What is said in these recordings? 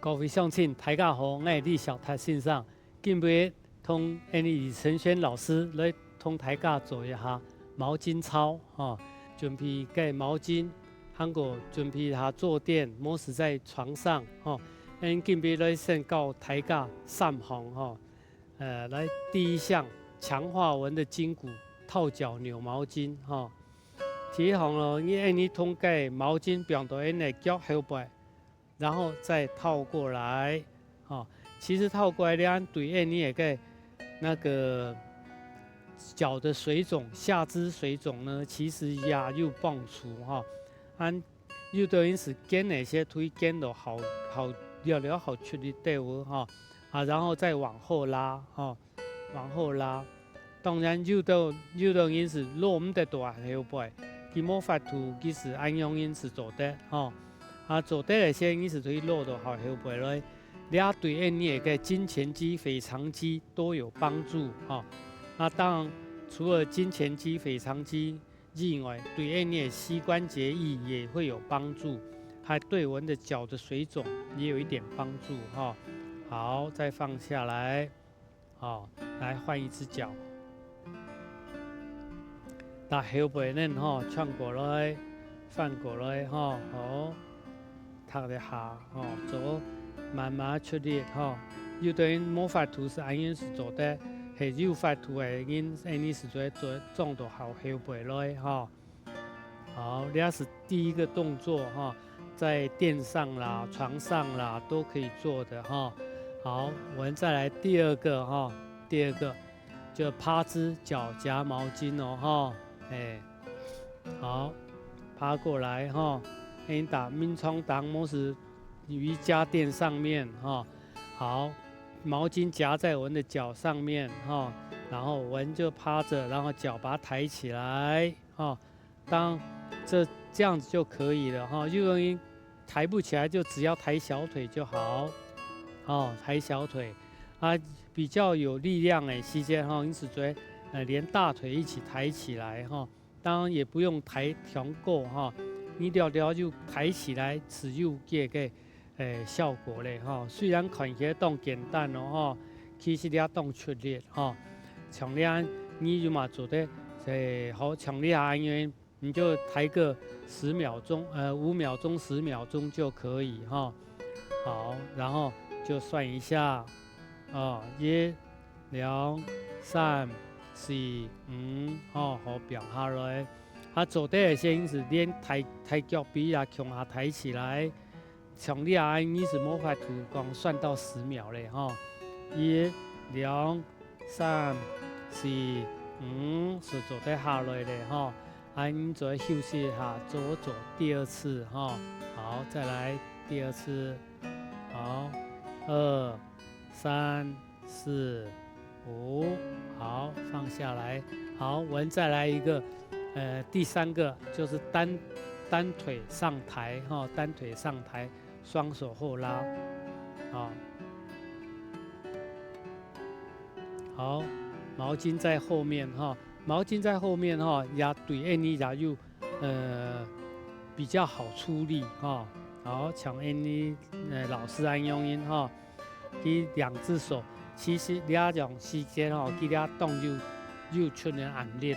各位乡亲，大家好，我係李小泰先生。今日同李承轩老师來同大家做一下毛巾操準備嘅毛巾，韓國準備下坐墊，冇是在床上今日來先教大家3項來第一項強化我們的筋骨，套腳扭毛巾第一項咯，你通嘅毛巾變到你腳後背。然後再套過來，其實套過來咧，對你也個那個腳的水腫、下肢水腫呢，其實也有幫助有的人是肩那些推肩都好了好出力對喎然後再往後拉往後拉。當然有的人是落唔得到後背，佢冇法度，佢是按用因是做的做的那些你是可以落到好後背來，倆對你也個脛前肌、腓腸肌都有幫助當然除了脛前肌、腓腸肌以外，對你的膝關節液也會有幫助，還對我們的腳的水腫也有一點幫助好，再放下來來換一隻腳，打後背呢轉過來，翻過來好。躺一下做慢慢出力有的人冇法度是按樣是做的，係有法度的人你是做撞到後背來好，這是第一個動作在墊上啦、床上啦都可以做的好，我們再來第二個就趴姿腳夾毛巾好，趴過來你打明窗當模式瑜伽墊上面好，毛巾夾在我們的腳上面然後我們就趴着，然後腳把它抬起來當這樣子就可以了有人抬不起來就只要抬小腿就好抬小腿比較有力量的時間因此覺得連大腿一起抬起來當然也不用抬全夠你了就抬起來只有這個效果嘞雖然看起來都簡單其實也都出力像你嘛做的好像你因為你就抬個5秒鐘10秒鐘就可以好，然後就算一下1、2、3、4、5好表下來做的那些是練抬腳臂向下抬起來，像你你是冇法度講算到10秒嘞1、2、3、4、5是做得下來的你再休息一下，做第二次好，再來第二次好，2、3、4、5好，放下來好，我們再來一個第3個就是單腿上抬單腿上抬，雙手後拉好，毛巾在後面毛巾在後面也對你也有比較好出力好，像你老師按用因佢2隻手其實這種時間佢倆動又出人按力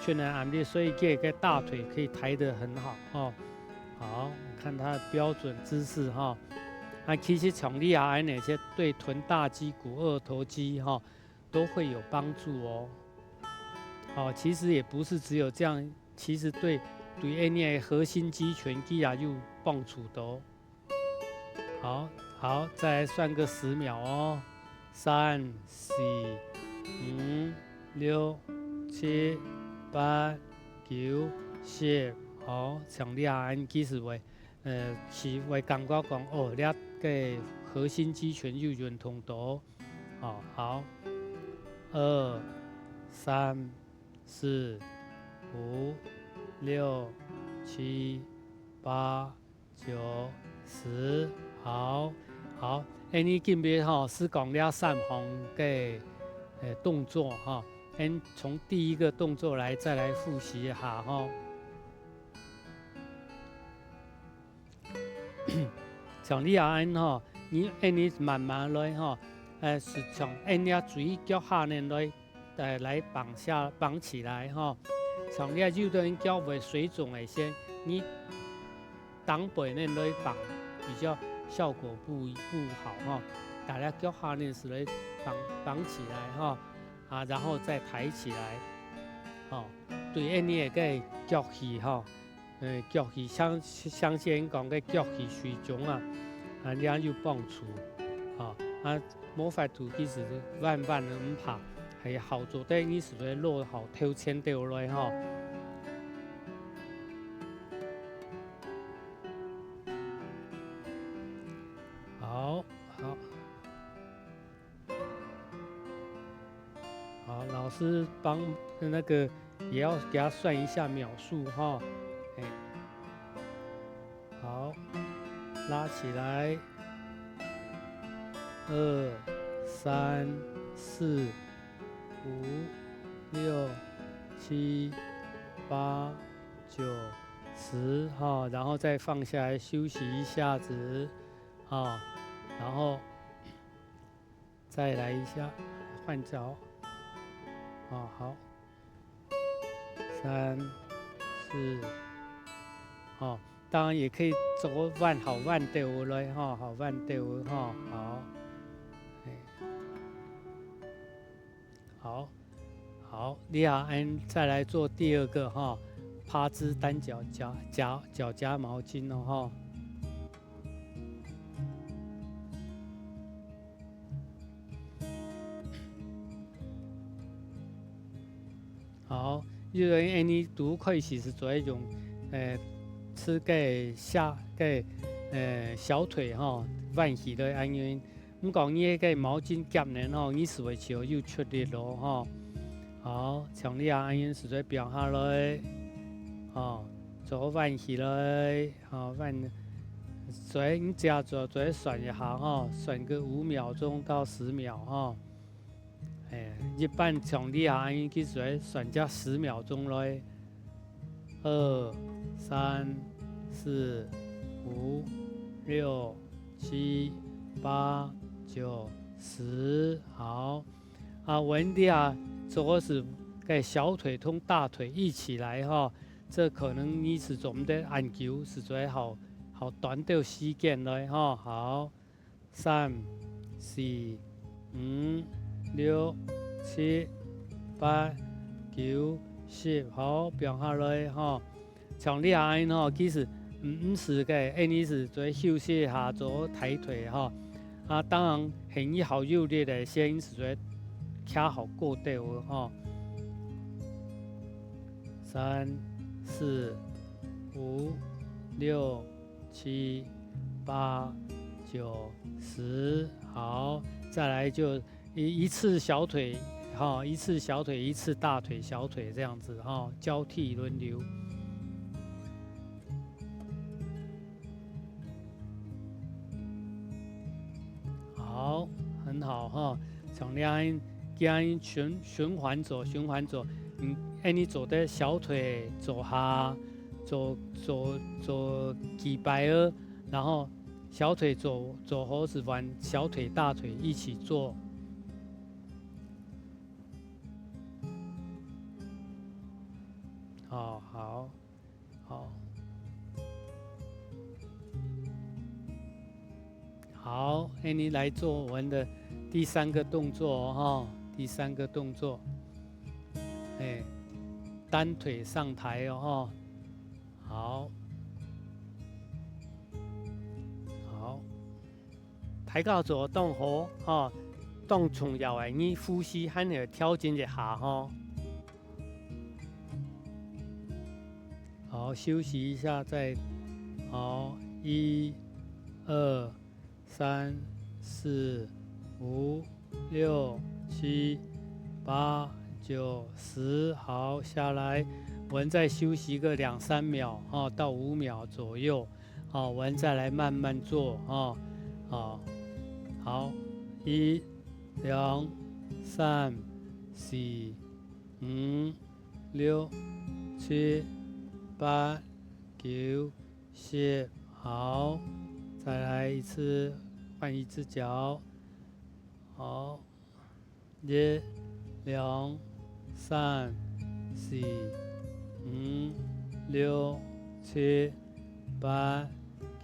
全能按力，所以這個大腿可以抬得很好好，看它的標準姿勢其實像你那些對臀大肌股、二頭肌都會有幫助其實也不是只有這樣，其實對你核心肌群也有幫助的好，再來算個10秒3、4、5、6、7、8、9、10好，像你其實會感覺講你個核心肌群有運動到好2、3、4、5、6、7、8、9、10好，你今日是講了3項嘅動作從第一個動作再來複習一下像你安吼，你慢慢来吼，是从水脚下面来绑起来吼。像你肉都脚袂水肿的先，你当背面来绑比较效果不好哈。大家脚下面是来绑起来哈，然后再抬起来，对，你也个脚气哈。脚气相先讲个脚气水肿你就帮助冇法度其实万万唔怕，係好做的你是在落好挑前掉來好，老师帮那个也要给他算一下秒数哈。好，拉起来，2、3、4、5、6、7、8、9、10然后再放下来休息一下子然后再来一下换脚好，3、4当然也可以做弯掉来好弯掉好，你再来做第二个趴姿单脚夹毛巾好，因为你都可以其实做一种吃个小腿弯起的安因，唔讲你个毛巾夹呢你是会潮又出力咯好，像你安因是在表下来做弯起来弯，所以你只要做算一下算个5秒钟到10秒一般像你安因去算只10秒钟来，2、3、4、5、6、7、8、9、10，好文弟做是跟小腿同大腿一起来这可能你是做唔得按球是最好短到時間來好，3、4、5、6、7、8、9、10，好，表下來像你其實唔是嘅，你是做休息一下做抬腿當然很易好肉力的先是做卡好過掉3、4、5、6、7、8、9、10，好，再来就一次小腿一次小腿一次大腿小腿这样子交替轮流。好，很好像你循环走，你做的小腿走下，走几百个，然后小腿走猴子弯，小腿大腿一起做。好，你来做我们的第3个动作第3个动作，单腿上抬好，抬到左动好动重要的，你呼吸还要調整一下好，休息一下再好，1、2、3、4、5、6、7、8、9、10，好，下来，我们再休息个2、3秒到5秒左右我们再来慢慢做好，1、2、3、4、5、6、7、8、9、10，好。再来一次，换一只脚。好，1、2、3、4、5、6、7、8、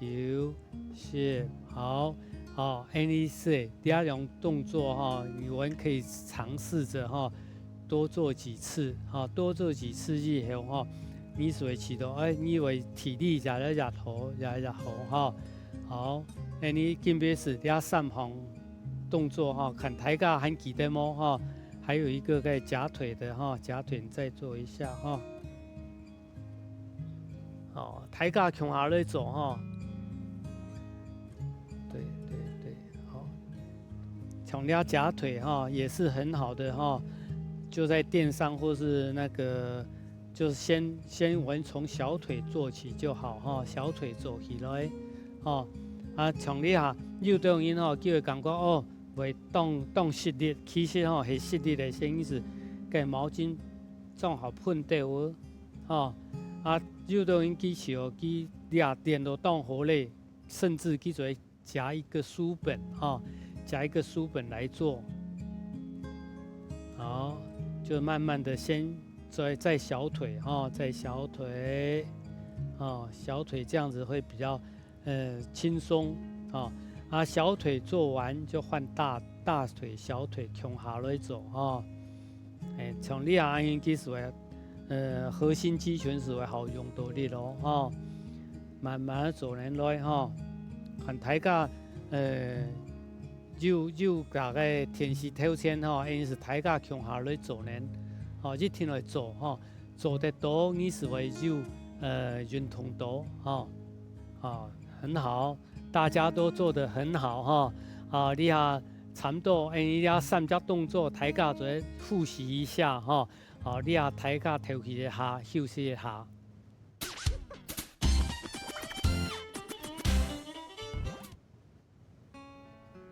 9、10，好。好 ，any say， 第二种动作哈，语文可以尝试着哈，多做几次哈，多做几次以后哈，你会知道你会体力越来越好，越来越好哈。好，你今别是第三项动作哈，看抬架还记得吗哈？还有一个在夹腿的哈，夹腿你再做一下哈。好，抬架向下来做哈。对。好，强调夹腿哈也是很好的哈，就在垫上或是那个，就是先我们从小腿做起就好哈，小腿做起来，像你下有的人叫佢感觉会动湿力，其实是湿力的意思，给毛巾正好碰到有的人其实佢练到动好嘞，甚至佢就夹一个书本夹一个书本来做，好，就慢慢的先在小腿在小腿小腿这样子会比较轻松小腿做完就换大腿小腿向下来做像你安尼其实核心肌群是会好用到的咯慢慢做人来看大家就大概天时条件因是大家向下来做人一天来做做得多你是会就运动多很好，大家都做得很好你差不多你3只动作大家再复习一下你大家休息一下，休息一下。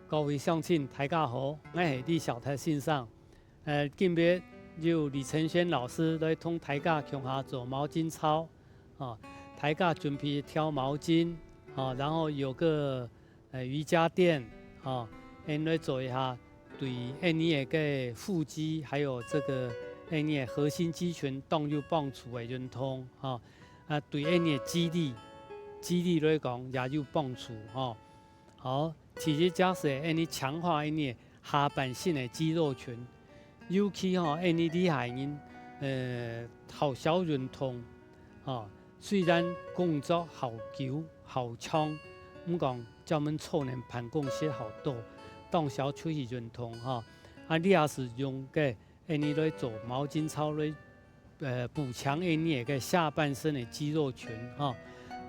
各位乡亲，大家好，我是李小台先生。今日由李承轩老师来同大家向下做毛巾操大家准备挑毛巾然后有个瑜伽垫来做一下，对你的腹肌还有这个你的核心肌群都有帮助的运动对你的肌力来讲也有帮助好。其实假使你强化你下半身的肌肉群，尤其你厉害人好少运动虽然工作好久好长，不过叫我们臭人办公室好多，当小出去运动你也是用个你来做毛巾操来补强你个下半身的肌肉群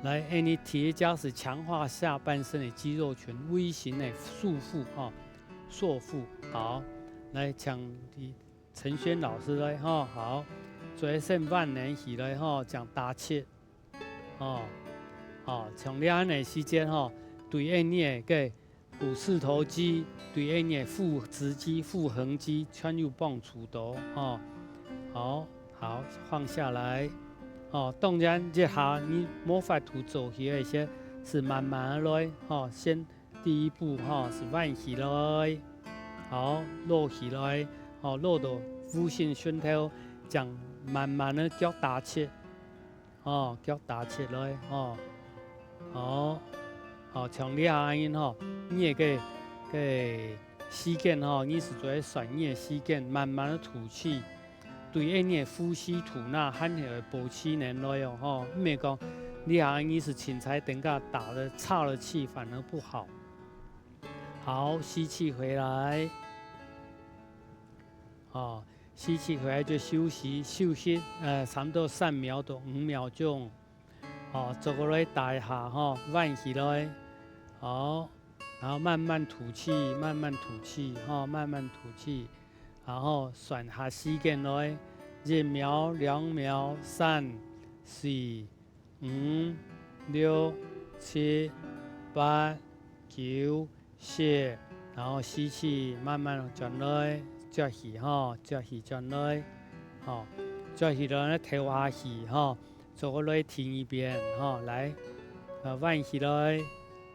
来你提加是强化下半身的肌肉群，微型的束缚好，来请陈轩老师来好，做剩万年起来讲打气从两的时间对你个股四头肌，对你的腹直肌、腹横肌全有帮助的好，放下来当然这下你没法度做起那些，是慢慢来先第一步是弯起来，好落起来落到腹心胸头，讲慢慢的脚打起脚打起来好，像你安尼你也个膝盖你是做甩你的膝盖，慢慢的吐气。对你的呼吸吐纳很会保持能力唔係講你安尼是芹菜等下打了岔了氣反而不好。好，吸氣回來吸氣回來就休息差不多3秒到5秒鐘做過來打一下彎起來好，然後慢慢吐氣慢慢吐氣然後旋下膝蓋來1秒2秒3 4 5 6 7 8 9 10然後吸氣慢慢轉來接氣轉來接氣來跳下去做過來停一遍來彎起來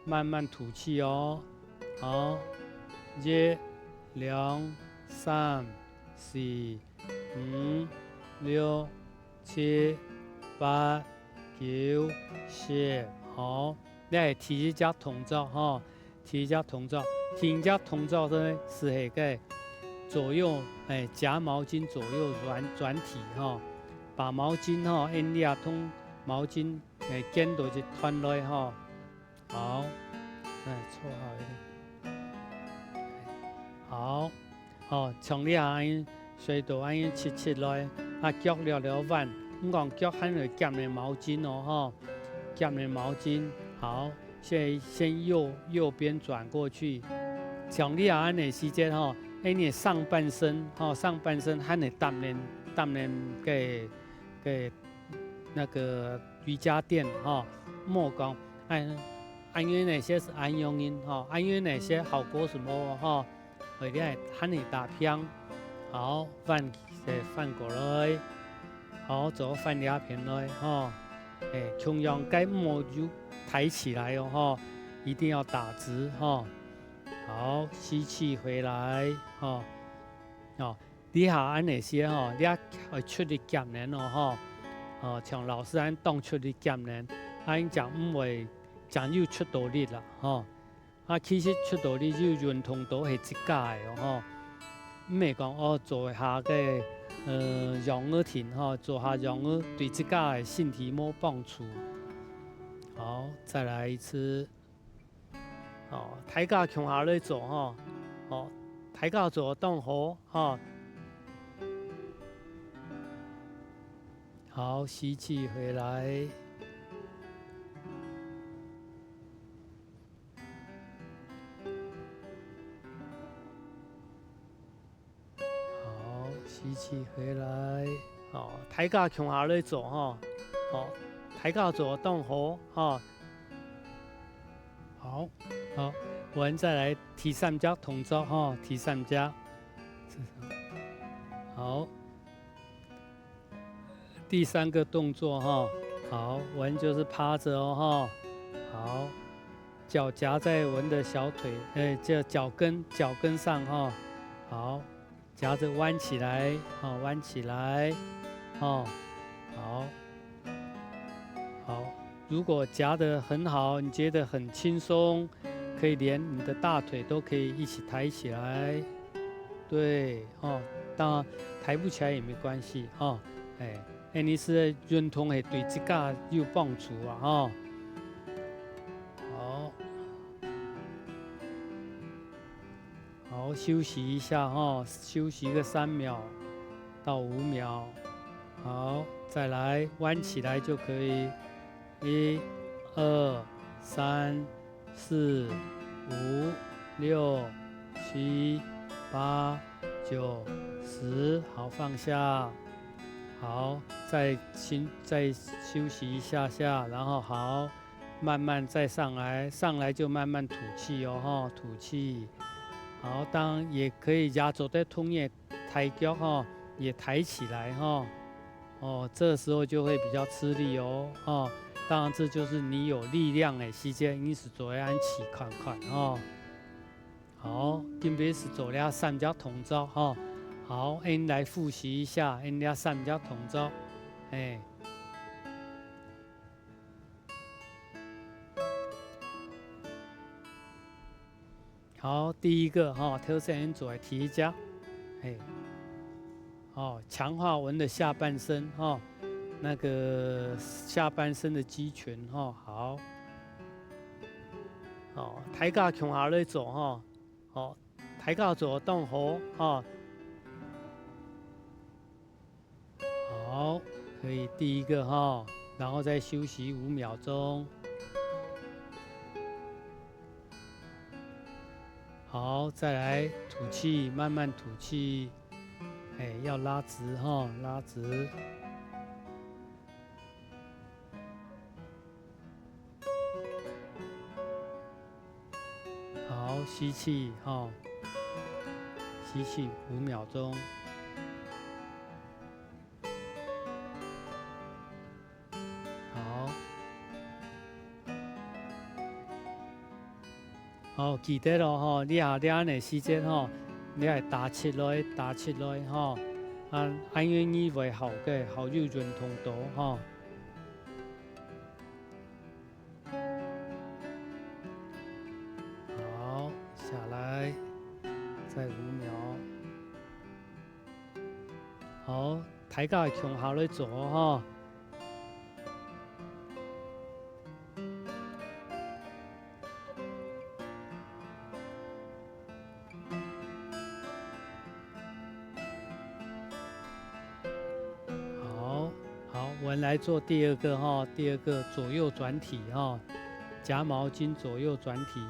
慢慢吐气哦。好，1、2、3、4、5、6、7、8、9、10。好，你係提只動作哈，提只動作，提只動作呢是係個左右夾毛巾左右轉體哈，把毛巾哈，因你通毛巾捲到就團落哈。好，搓好一點。好，哦，從你安水道安切來，腳了彎，唔講腳喺度夾你毛巾哦哈，夾你毛巾。好，先右邊轉過去，從你安的時間哈，你上半身哈，上半身喺你當年給那個瑜伽墊哈，莫講安於那些是安用音哈，安於那些好過什麼哈，佢哋係喊你打偏，好翻過來，好左翻兩邊來哈，同樣該摸就抬起來哦哈，一定要打直哈，好吸氣回來哈，哦，底下安那些哈，你要出力夾人哦哈，哦像老師安當出力夾人，安講唔會。講要出到力啦，其實出到力要運動到係自家嘅哦，唔係講做下嘅仰臥挺做下仰臥對自家嘅身體冇幫助。好，再來一次，大家向下來做大家做動好好，吸氣回來。吸氣回來，大家向下來做大家做動好好，我們再來第三隻動作第三隻，好，第三個動作好，我們就是趴着好，腳夾在我們的小腿，腳跟上好。夾着彎起來，彎起來，好，如果夾得很好，你覺得很輕鬆，可以連你的大腿都可以一起抬起來，對，當然抬不起來也沒關係，你是運動係對自己有幫助好。好，休息一下休息個3秒到5秒。好，再來彎起來就可以。1、2、3、4、5、6、7、8、9、10。好，放下。好，再休息一下，然後好，慢慢再上來，就慢慢吐氣吐氣。好，當然也可以壓着的痛也抬腳也抬起來這時候就會比較吃力當然這就是你有力量的時間，你是做安起看好，今天是做了3隻動作好，你來複習一下，你了3隻動作，好，第一個頭先做提腳，強化我們的下半身那個下半身的肌群好，大家向下來做大家做動好好，可以第一個然後再休息5秒鐘。好，再來吐氣，慢慢吐氣，要拉直拉直。好，吸氣吸氣5秒鐘。好，好，记得咯吼，你下抓的时间吼，你系打切来吼，安愿意为好嘅好友润通道吼。好，下来，再5秒。好，大家会向下来做吼。我们来做第二个哈，第二个左右转体哈，夹毛巾左右转体，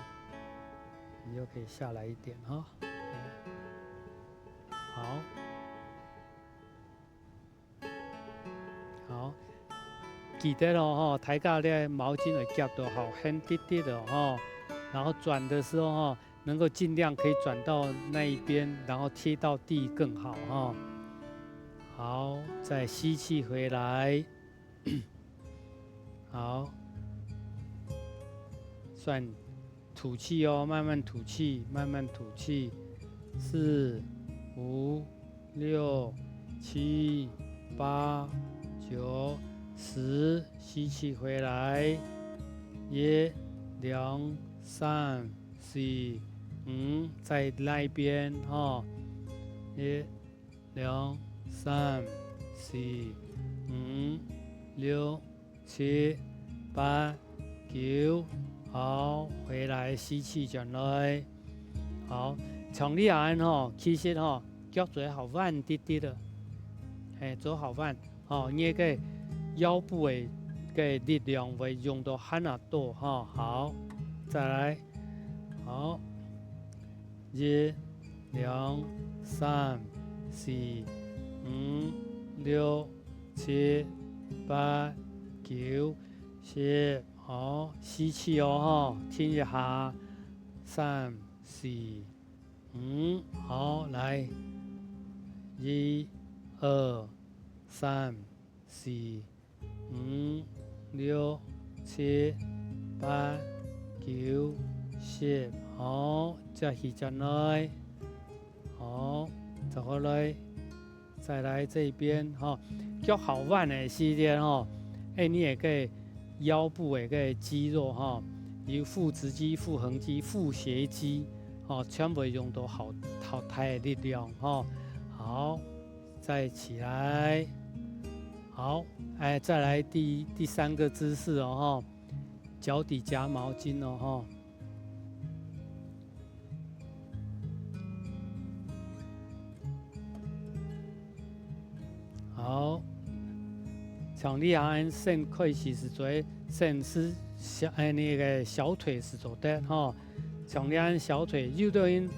你就可以下来一点哈。好，记得咯哈，大家咧毛巾会夹到好轻滴滴的哈，然后转的时候哈，能够尽量可以转到那一边，然后贴到地更好哈。好，再吸气回来。好，算吐气哦，慢慢吐气，慢慢吐气。4、5、6、7、8、9、10，吸气回来。1、2、3、4、5，在那一边哈。1、2、3、4、5、6、7、8、9，好，回来吸气转来。好，从你安吼，其实吼，脚做好慢滴滴的，做好慢，你个腰部的力量会用到很多哈。好，再来，好，1、2、3、4、5、6、7、8、9、10，好，吸气哦哈，听一下，3、4、5，好，来，1、2、3、4、5、6、7、8、9、10，好，再吸进来，好，走过来。再来这边哈，脚好弯的时间哈，你也可以腰部也可以肌肉哈，有腹直肌、腹横肌、腹斜肌，全部用到好大的力量哈。好，再起来，好，再来第3个姿势哦哈，脚底夹毛巾哦哈。好，像你安伸开始是做伸是那个小腿是做的哈，像你安小腿有的人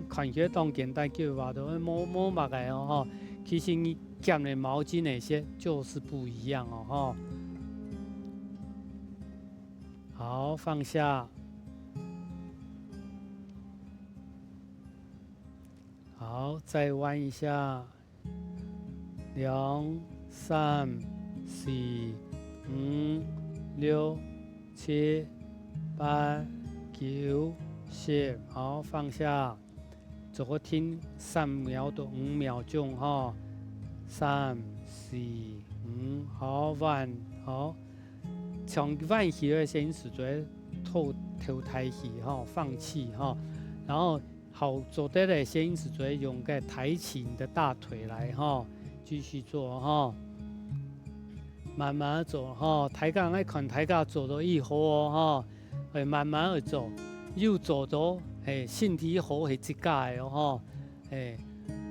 看起来当简单叫话都摸目的哦哈，其实你夹的毛巾那些就是不一样哦哈。好，放下。好，再弯一下。2、3、4、5、6、7、8、9、10，好，放下。做个停3秒到5秒钟哈。3、4、5，好，弯，好，从弯起的先是做头抬起哈，放气哈，然后好做得的先是做用个抬起你的大腿来哈。继续做哈，慢慢做哈。大家爱看大家做到以后哦哈，慢慢去做，又做到身体好是一家的哦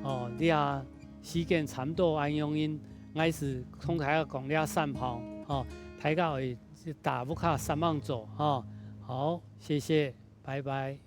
哈，你啊时间差不多，安用因爱是从大家讲了3项哈，大家会大不卡3项做哈。好，谢谢，拜拜。